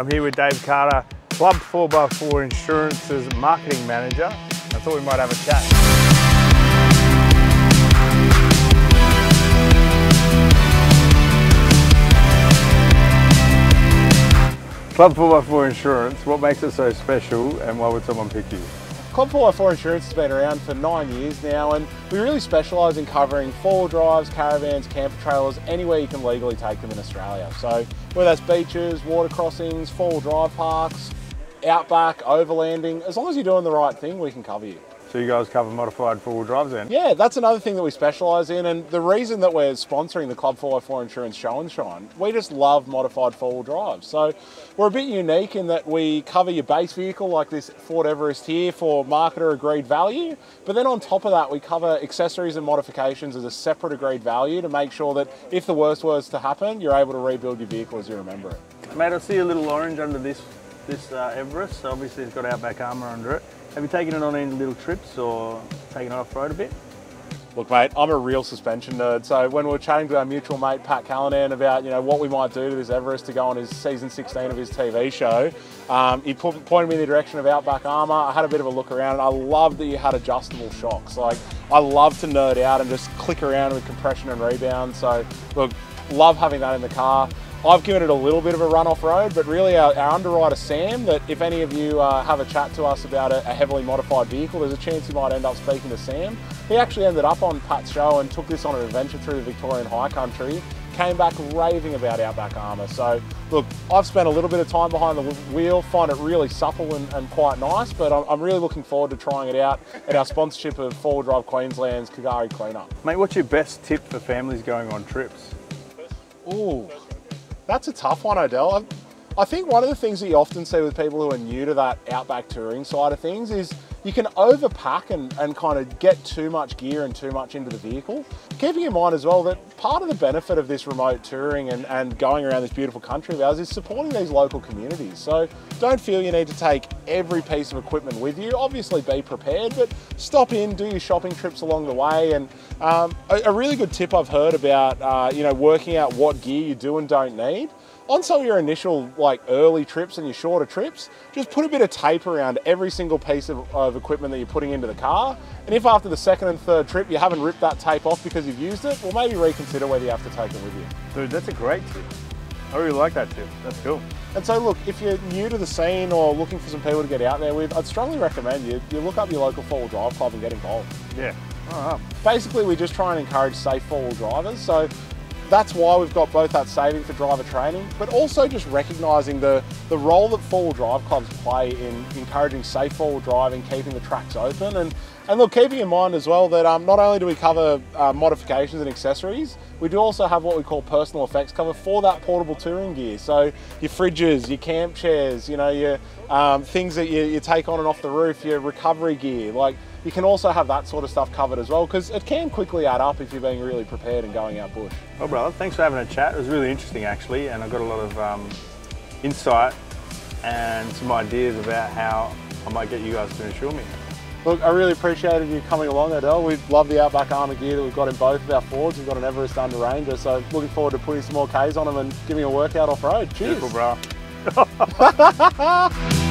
I'm here with Dave Carter, Club 4x4 Insurance's marketing manager. I thought we might have a chat. Club 4x4 Insurance, what makes it so special and why would someone pick you? Club 4x4 Insurance has been around for 9 years now, and we really specialise in covering four-wheel drives, caravans, camper trailers, anywhere you can legally take them in Australia. So whether that's beaches, water crossings, four-wheel drive parks, outback, overlanding, as long as you're doing the right thing, we can cover you. So you guys cover modified four-wheel drives then? Yeah, that's another thing that we specialise in, and the reason that we're sponsoring the Club 4x4 Insurance Show and Shine, we just love modified four-wheel drives. So we're a bit unique in that we cover your base vehicle like this Ford Everest here for marketer agreed value, but then on top of that we cover accessories and modifications as a separate agreed value to make sure that if the worst was to happen, you're able to rebuild your vehicle as you remember it. Mate, I see a little orange under this Everest, so obviously it's got Outback Armour under it. Have you taken it on any little trips or taken it off-road a bit? Look mate, I'm a real suspension nerd, so when we were chatting to our mutual mate Pat Callanan about what we might do to this Everest to go on his season 16 of his TV show, he pointed me in the direction of Outback Armour. I had a bit of a look around and I love that you had adjustable shocks. Like, I love to nerd out and just click around with compression and rebound, so look, love having that in the car. I've given it a little bit of a run off-road, but really our underwriter Sam, that if any of you have a chat to us about a heavily modified vehicle, there's a chance you might end up speaking to Sam. He actually ended up on Pat's show and took this on an adventure through the Victorian high country, came back raving about Outback Armour. So look, I've spent a little bit of time behind the wheel, find it really supple and quite nice, but I'm really looking forward to trying it out at our sponsorship of 4-Wheel Drive Queensland's Kagari Cleanup. Mate, what's your best tip for families going on trips? Ooh. That's a tough one, Odell. I think one of the things that you often see with people who are new to that outback touring side of things is you can overpack and kind of get too much gear and too much into the vehicle. Keeping in mind as well that part of the benefit of this remote touring and going around this beautiful country of ours is supporting these local communities. So don't feel you need to take every piece of equipment with you. Obviously be prepared, but stop in, do your shopping trips along the way. And a really good tip I've heard about working out what gear you do and don't need. On some of your initial early trips and your shorter trips, just put a bit of tape around every single piece of equipment that you're putting into the car. And if after the second and third trip you haven't ripped that tape off because you've used it, well maybe reconsider whether you have to take it with you. Dude, that's a great tip. I really like that tip, that's cool. And so look, if you're new to the scene or looking for some people to get out there with, I'd strongly recommend you look up your local 4-wheel drive club and get involved. Yeah, all right. Basically we just try and encourage safe 4-wheel drivers. So that's why we've got both that saving for driver training, but also just recognising the role that 4-wheel drive clubs play in encouraging safe 4-wheel driving, keeping the tracks open, and look, keeping in mind as well that not only do we cover modifications and accessories, we do also have what we call personal effects cover for that portable touring gear. So your fridges, your camp chairs, your things that you take on and off the roof, your recovery gear, you can also have that sort of stuff covered as well, because it can quickly add up if you're being really prepared and going out bush. Well, brother, thanks for having a chat. It was really interesting actually, and I got a lot of insight and some ideas about how I might get you guys to insure me. Look, I really appreciated you coming along, Odell. We love the Outback Armour gear that we've got in both of our Fords. We've got an Everest Under Ranger, so looking forward to putting some more Ks on them and giving a workout off-road. Cheers. Beautiful, bro.